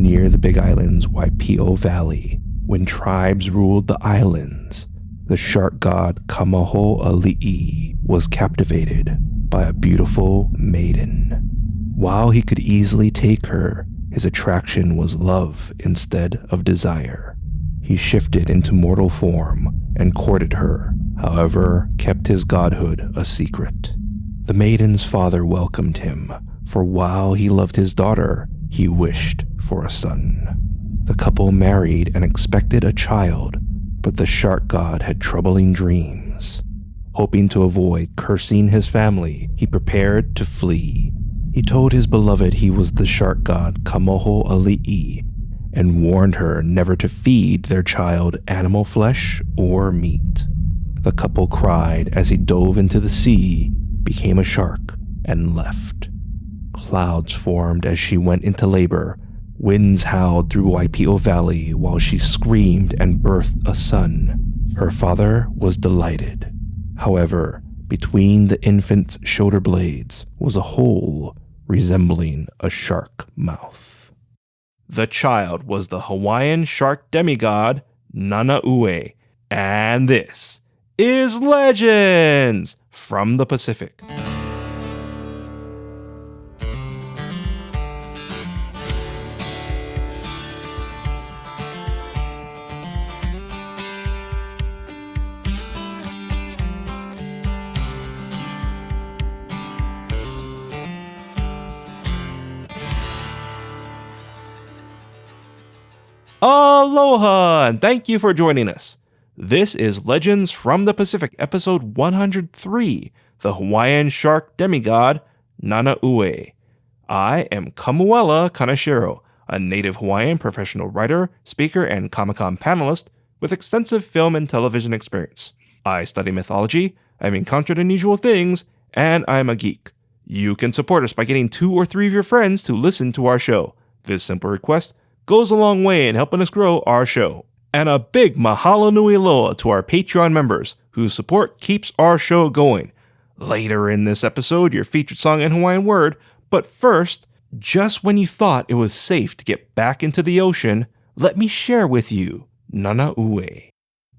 near the Big Island's Waipio Valley, when tribes ruled the islands, the shark god Kamaho'ali'i was captivated by a beautiful maiden. While he could easily take her, his attraction was love instead of desire. He shifted into mortal form and courted her, however, kept his godhood a secret. The maiden's father welcomed him, for while he loved his daughter, he wished for a son. The couple married and expected a child, but the shark god had troubling dreams. Hoping to avoid cursing his family, he prepared to flee. He told his beloved he was the shark god Kamaho'ali'i and warned her never to feed their child animal flesh or meat. The couple cried as he dove into the sea, became a shark, and left. Clouds formed as she went into labor. Winds howled through Waipio Valley while she screamed and birthed a son. Her father was delighted. However, between the infant's shoulder blades was a hole resembling a shark mouth. The child was the Hawaiian shark demigod, Nanaue, and this is Legends from the Pacific. Aloha, and thank you for joining us. This is Legends from the Pacific, episode 103, the Hawaiian shark demigod, Nanaue. I am Kamuela Kaneshiro, a native Hawaiian professional writer, speaker, and Comic-Con panelist with extensive film and television experience. I study mythology, I've encountered unusual things, and I'm a geek. You can support us by getting 2 or 3 of your friends to listen to our show. This simple request goes a long way in helping us grow our show. And a big mahalo nui loa to our Patreon members, whose support keeps our show going. Later in this episode, your featured song and Hawaiian word, but first, just when you thought it was safe to get back into the ocean, let me share with you Nanaue.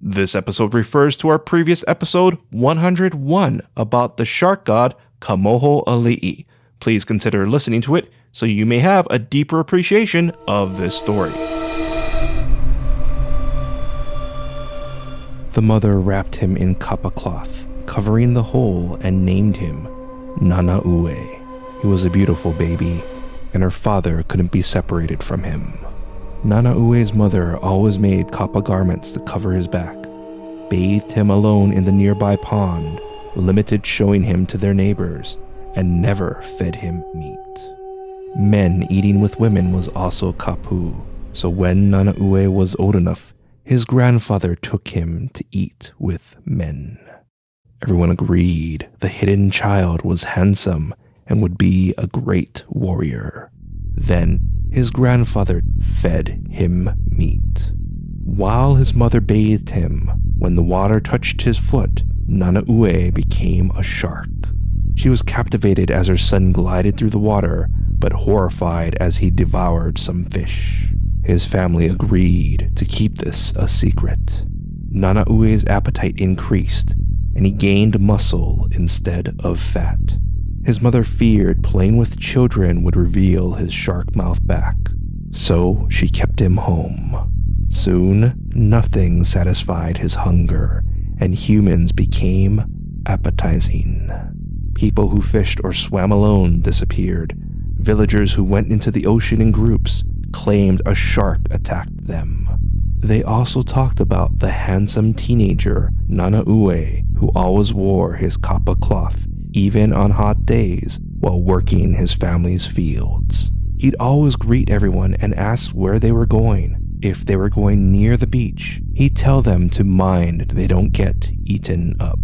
This episode refers to our previous episode 101 about the shark god Kamaho'ali'i. Please consider listening to it so you may have a deeper appreciation of this story. The mother wrapped him in kapa cloth, covering the hole, and named him Nanaue. He was a beautiful baby, and her father couldn't be separated from him. Nanaue's mother always made kapa garments to cover his back, bathed him alone in the nearby pond, limited showing him to their neighbors, and never fed him meat. Men eating with women was also kapu, so when Nanaue was old enough, his grandfather took him to eat with men. Everyone agreed the hidden child was handsome and would be a great warrior. Then his grandfather fed him meat. While his mother bathed him, when the water touched his foot, Nanaue became a shark. She was captivated as her son glided through the water, but horrified as he devoured some fish. His family agreed to keep this a secret. Nanaue's appetite increased, and he gained muscle instead of fat. His mother feared playing with children would reveal his shark mouth back, so she kept him home. Soon, nothing satisfied his hunger, and humans became appetizing. People who fished or swam alone disappeared. Villagers who went into the ocean in groups claimed a shark attacked them. They also talked about the handsome teenager, Nanaue, who always wore his kapa cloth, even on hot days, while working his family's fields. He'd always greet everyone and ask where they were going. If they were going near the beach, he'd tell them to mind they don't get eaten up.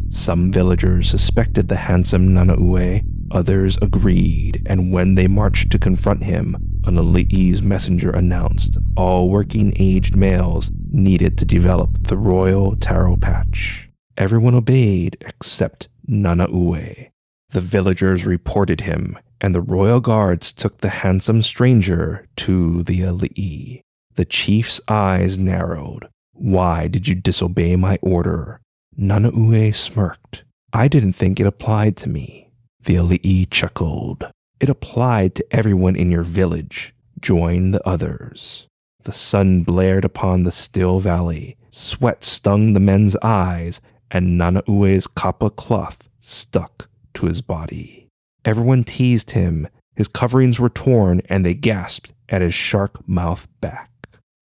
Some villagers suspected the handsome Nanaue, others agreed, and when they marched to confront him, an Ali'i's messenger announced all working-aged males needed to develop the royal taro patch. Everyone obeyed except Nanaue. The villagers reported him, and the royal guards took the handsome stranger to the alii. The chief's eyes narrowed. "Why did you disobey my order?" Nanaue smirked. "I didn't think it applied to me." The alii chuckled. "It applied to everyone in your village. Join the others." The sun blared upon the still valley. Sweat stung the men's eyes, and Nanaue's kapa cloth stuck to his body. Everyone teased him. His coverings were torn, and they gasped at his shark mouth back.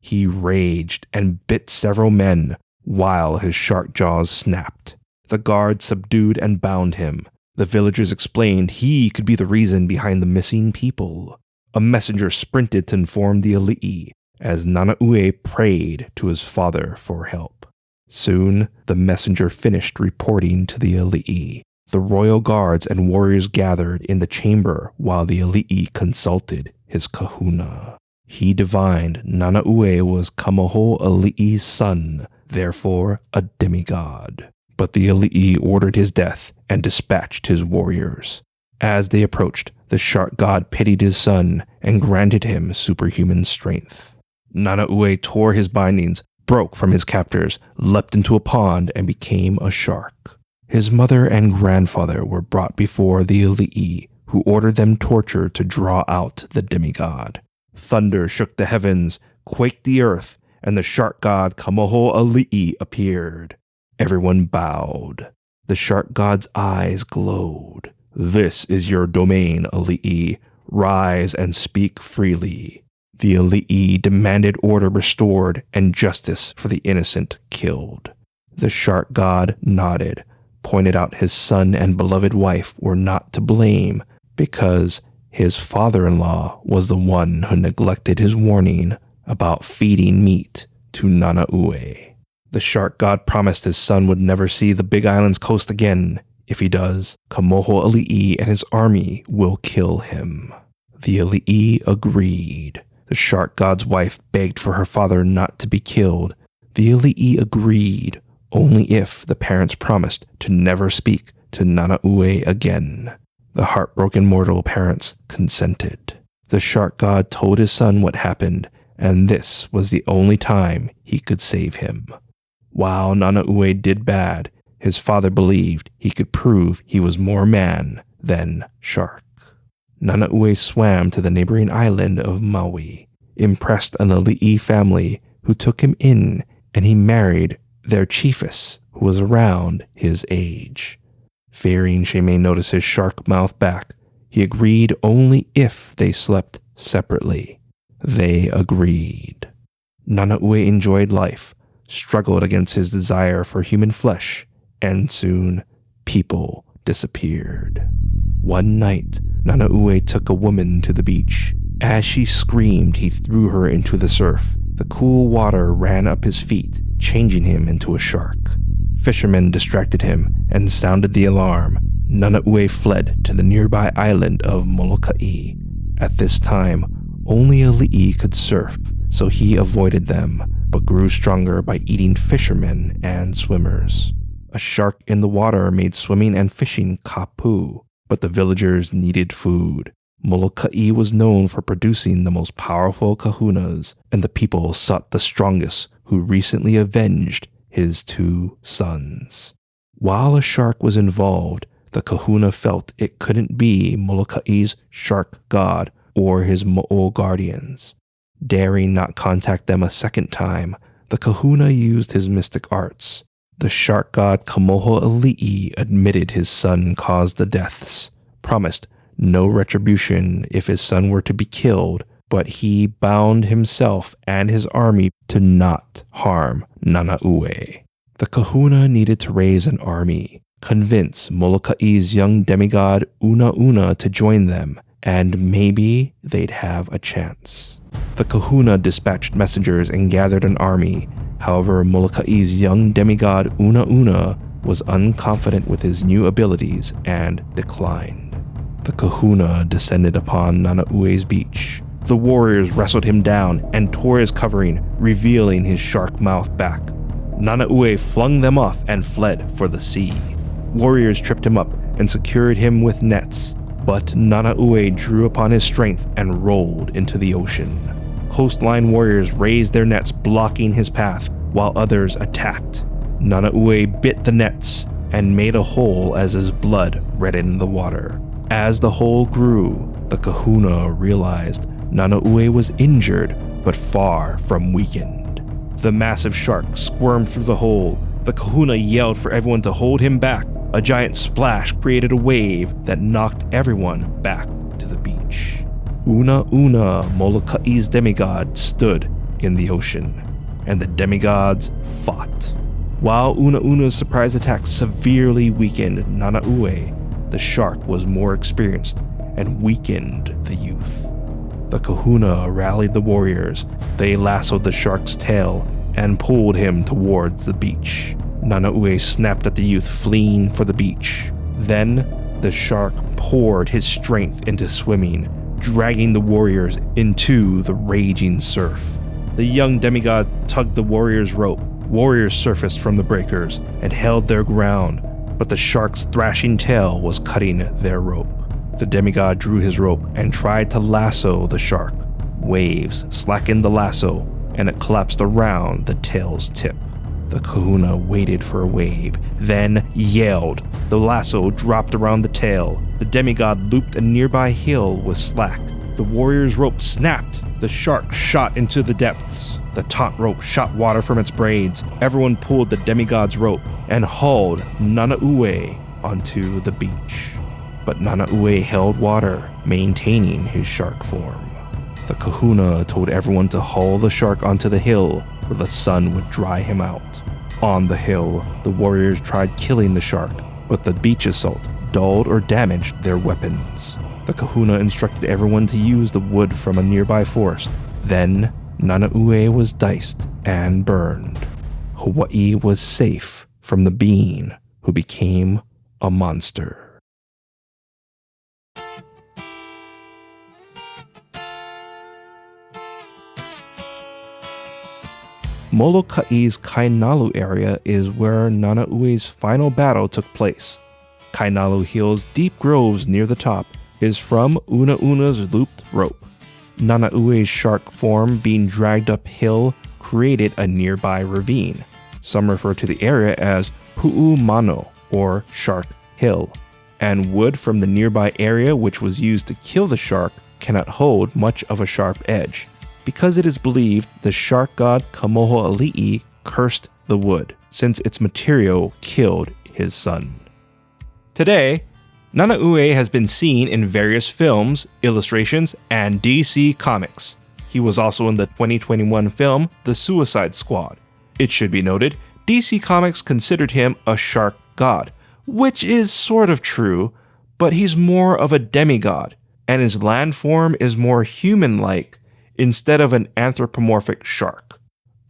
He raged and bit several men while his shark jaws snapped. The guards subdued and bound him. The villagers explained he could be the reason behind the missing people. A messenger sprinted to inform the alii as Nanaue prayed to his father for help. Soon, the messenger finished reporting to the alii. The royal guards and warriors gathered in the chamber while the alii consulted his kahuna. He divined Nanaue was Kamaho Ali'i's son, therefore a demigod. But the alii ordered his death and dispatched his warriors. As they approached, the shark god pitied his son and granted him superhuman strength. Nanaue tore his bindings, broke from his captors, leapt into a pond, and became a shark. His mother and grandfather were brought before the alii, who ordered them tortured to draw out the demigod. Thunder shook the heavens, quaked the earth, and the shark god Kamaho Ali'i appeared. Everyone bowed. The shark god's eyes glowed. "This is your domain, Ali'i. Rise and speak freely." The alii demanded order restored and justice for the innocent killed. The shark god nodded, pointed out his son and beloved wife were not to blame because his father-in-law was the one who neglected his warning about feeding meat to Nanaue. The shark god promised his son would never see the Big Island's coast again. If he does, Kamaho Ali'i and his army will kill him. The alii agreed. The shark god's wife begged for her father not to be killed. The alii agreed, only if the parents promised to never speak to Nanaue again. The heartbroken mortal parents consented. The shark god told his son what happened, and this was the only time he could save him. While Nanaue did bad, his father believed he could prove he was more man than shark. Nanaue swam to the neighboring island of Maui, impressed an alii family who took him in, and he married their chiefess, who was around his age. Fearing she may notice his shark mouth back, he agreed only if they slept separately. They agreed. Nanaue enjoyed life, struggled against his desire for human flesh, and soon people disappeared. One night, Nanaue took a woman to the beach. As she screamed, he threw her into the surf. The cool water ran up his feet, changing him into a shark. Fishermen distracted him and sounded the alarm. Nanaue fled to the nearby island of Molokai. At this time, only alii could surf, so he avoided them, but grew stronger by eating fishermen and swimmers. A shark in the water made swimming and fishing kapu, but the villagers needed food. Molokai was known for producing the most powerful kahunas, and the people sought the strongest, who recently avenged his 2 sons. While a shark was involved, the kahuna felt it couldn't be Molokai's shark god or his mo'o guardians. Daring not contact them a second time, the kahuna used his mystic arts. The shark god Kamaho Ali'i admitted his son caused the deaths, promised no retribution if his son were to be killed, but he bound himself and his army to not harm Nanaue. The kahuna needed to raise an army, convince Molokai's young demigod Una to join them, and maybe they'd have a chance. The kahuna dispatched messengers and gathered an army. However, Molokai's young demigod Una was unconfident with his new abilities and declined. The kahuna descended upon Nanaue's beach. The warriors wrestled him down and tore his covering, revealing his shark mouth back. Nanaue flung them off and fled for the sea. Warriors tripped him up and secured him with nets. But Nanaue drew upon his strength and rolled into the ocean. Coastline warriors raised their nets blocking his path, while others attacked. Nanaue bit the nets and made a hole as his blood reddened the water. As the hole grew, the kahuna realized Nanaue was injured, but far from weakened. The massive shark squirmed through the hole. The kahuna yelled for everyone to hold him back. A giant splash created a wave that knocked everyone back to the beach. Una Moloka'i's demigod stood in the ocean, and the demigods fought. While Una's surprise attack severely weakened Nanaue, the shark was more experienced and weakened the youth. The kahuna rallied the warriors. They lassoed the shark's tail and pulled him towards the beach. Nanaue snapped at the youth fleeing for the beach. Then, the shark poured his strength into swimming, dragging the warriors into the raging surf. The young demigod tugged the warriors' rope. Warriors surfaced from the breakers and held their ground, but the shark's thrashing tail was cutting their rope. The demigod drew his rope and tried to lasso the shark. Waves slackened the lasso, and it collapsed around the tail's tip. The kahuna waited for a wave, then yelled. The lasso dropped around the tail. The demigod looped a nearby hill with slack. The warrior's rope snapped. The shark shot into the depths. The taut rope shot water from its braids. Everyone pulled the demigod's rope and hauled Nanaue onto the beach. But Nanaue held water, maintaining his shark form. The kahuna told everyone to haul the shark onto the hill where the sun would dry him out. On the hill, the warriors tried killing the shark, but the beach assault dulled or damaged their weapons. The kahuna instructed everyone to use the wood from a nearby forest. Then, Nanaue was diced and burned. Hawaii was safe from the being who became a monster. Moloka'i's Kainalu area is where Nanaue's final battle took place. Kainalu Hill's deep groves near the top is from Una's looped rope. Nanaue's shark form being dragged uphill created a nearby ravine. Some refer to the area as Pu'umano, or Shark Hill, and wood from the nearby area which was used to kill the shark cannot hold much of a sharp edge, because it is believed the shark god Kamohoali'i cursed the wood, since its material killed his son. Today, Nanaue has been seen in various films, illustrations, and DC Comics. He was also in the 2021 film The Suicide Squad. It should be noted, DC Comics considered him a shark god, which is sort of true, but he's more of a demigod, and his land form is more human-like instead of an anthropomorphic shark.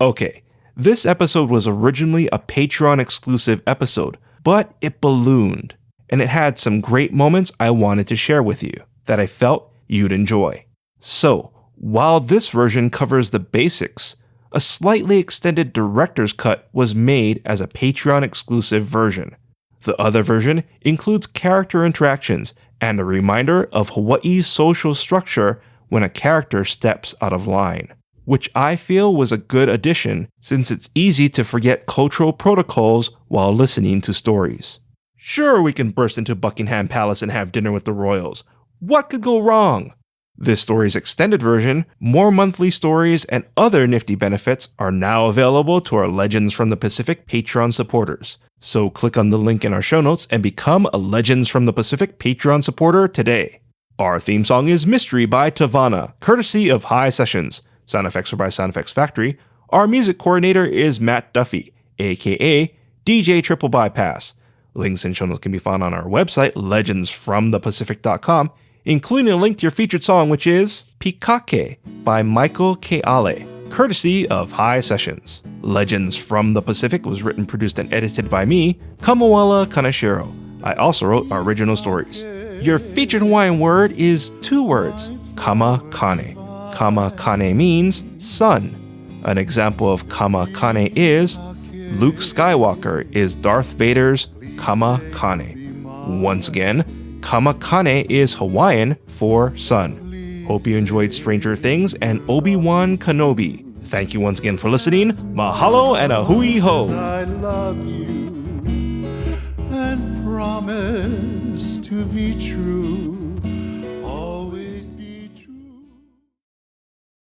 Okay, this episode was originally a Patreon-exclusive episode, but it ballooned, and it had some great moments I wanted to share with you that I felt you'd enjoy. So, while this version covers the basics, a slightly extended director's cut was made as a Patreon-exclusive version. The other version includes character interactions and a reminder of Hawaii's social structure when a character steps out of line, which I feel was a good addition since it's easy to forget cultural protocols while listening to stories. Sure, we can burst into Buckingham Palace and have dinner with the royals. What could go wrong? This story's extended version, more monthly stories, and other nifty benefits are now available to our Legends from the Pacific Patreon supporters. So click on the link in our show notes and become a Legends from the Pacific Patreon supporter today. Our theme song is Mystery by Tavana, courtesy of High Sessions. Sound effects are by Sound Effects Factory. Our music coordinator is Matt Duffy, aka DJ TripleBypass. Links and show notes can be found on our website, legendsfromthepacific.com, including a link to your featured song, which is Pikake by Michael Keale, courtesy of High Sessions. Legends from the Pacific was written, produced, and edited by me, Kamuela Kaneshiro. I also wrote our original stories. Your featured Hawaiian word is 2 words, kamakane. Kamakane means sun. An example of kamakane is Luke Skywalker is Darth Vader's kamakane. Once again, Kamakane is Hawaiian for sun. Hope you enjoyed Stranger Things and Obi-Wan Kenobi. Thank you once again for listening. Mahalo and a hui ho. I love you and promise to be true.